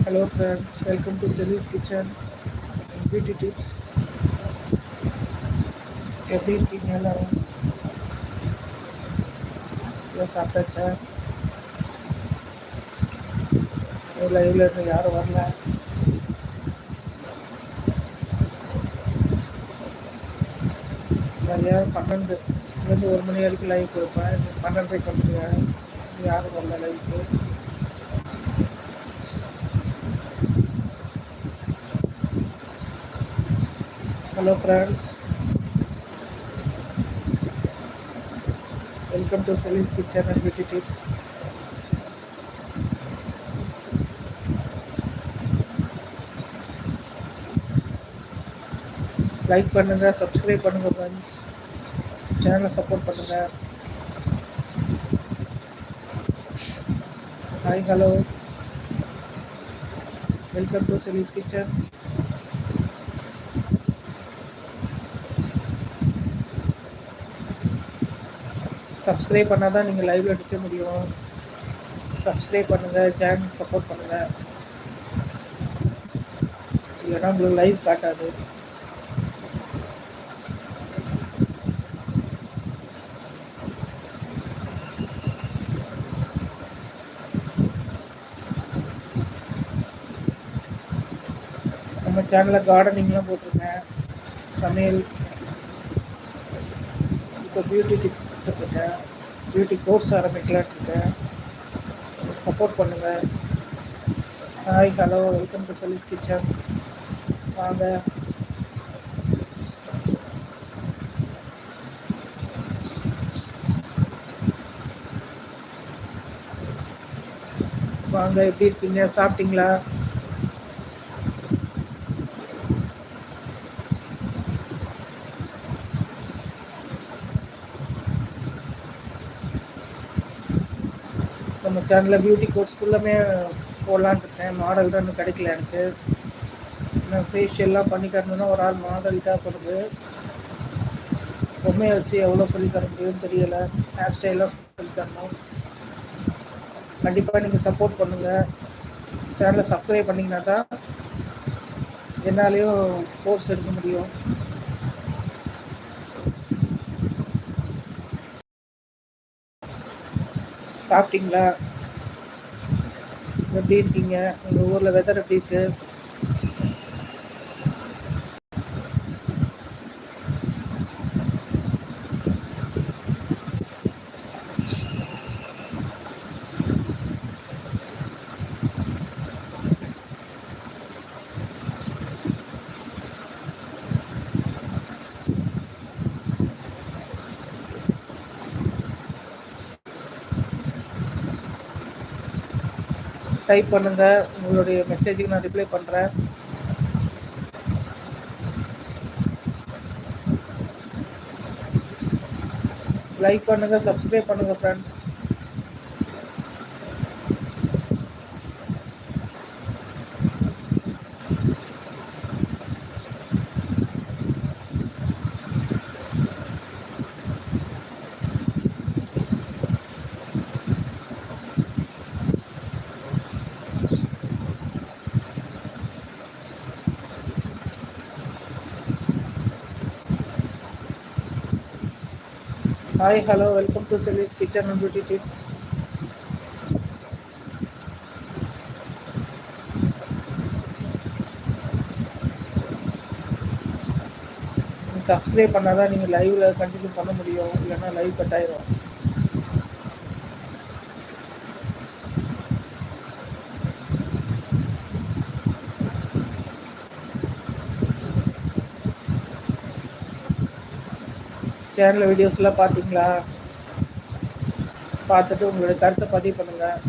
Hello friends, welcome to Celi's Kitchen and Beauty Tips. எப்படி இருக்கீங்க எல்லாரும்? இல்லை சாப்பிட்டாச்சா? லைவ்ல இருந்து யாரும் வரல. மதியம் 12 1 மணி வரைக்கும் லைவ் கொடுப்பேன். 12:30 வந்துருங்க. யாரும் வரல லைவுக்கு. Hello friends, welcome to Celi's Kitchen and Beauty Tips. Like பண்ணுங்க, சப்ஸ்கிரைப் பண்ணுங்க ஃப்ரெண்ட்ஸ். சேனலை சப்போர்ட் பண்ணுங்க. Hi hello, welcome to Celi's Kitchen. Subscribe பண்ணால் தான் நீங்கள் லைவில் எடுக்க முடியும். சப்ஸ்கிரைப் பண்ணுங்கள், சேனல் சப்போர்ட் பண்ணுங்கள். இல்லைன்னா உங்களுக்கு லைவ் காட்டாது. நம்ம சேனலில் கார்டனிங்லாம் போட்டிருக்கேன், சமையல், இப்போ பியூட்டி டிப்ஸ் கொடுத்துட்ருக்கேன், பியூட்டி கோர்ஸ் ஆரம்பிக்கலான்னு இருக்கேன். சப்போர்ட் பண்ணுங்கள். Hi hello, welcome to Celi's Kitchen. வாங்க. வாங்க, எப்படி இருக்கீங்க? சாப்பிட்டீங்களா? நம்ம சேனலில் பியூட்டி கோர்ஸ் ஃபுல்லாமே போடலான்னு இருக்கேன். மாடல் தான் இன்னும் கிடைக்கல எனக்கு. நான் ஃபேஷியல்லாம் பண்ணி தரணுன்னா ஒரு ஆள் மாடல் தேவைப்படுது. பொம்மையை வச்சு எவ்வளோ சொல்லி தர முடியும்னு தெரியலை. ஹேர் ஸ்டைலாக சொல்லி தரணும். கண்டிப்பாக நீங்கள் சப்போர்ட் பண்ணுங்கள். சேனலை சப்ஸ்கிரைப் பண்ணிங்கன்னா தான் என்னாலேயும் கோர்ஸ் எடுக்க முடியும். சாப்பிட்டீங்களா? எப்படி இருக்கீங்க? உங்கள் ஊரில் வெதர் எப்படி இருக்கு? டைப் பண்ணுங்கள், உங்களுடைய மெசேஜுக்கு நான் ரிப்ளை பண்ணுறேன். லைக் பண்ணுங்கள், சப்ஸ்கிரைப் பண்ணுங்கள் friends. Hi hello, welcome to Celi's Kitchen and Beauty Tips. Subscribe பண்ணால் தான் நீங்கள் லைவில் கண்டினியூ பண்ண முடியும். இல்லைன்னா லைவ் கட் ஆயிரும். சேனல் வீடியோஸ்லாம் பார்த்தீங்களா? பார்த்துட்டு உங்களுடைய கருத்தை பதிவு பண்ணுங்கள்.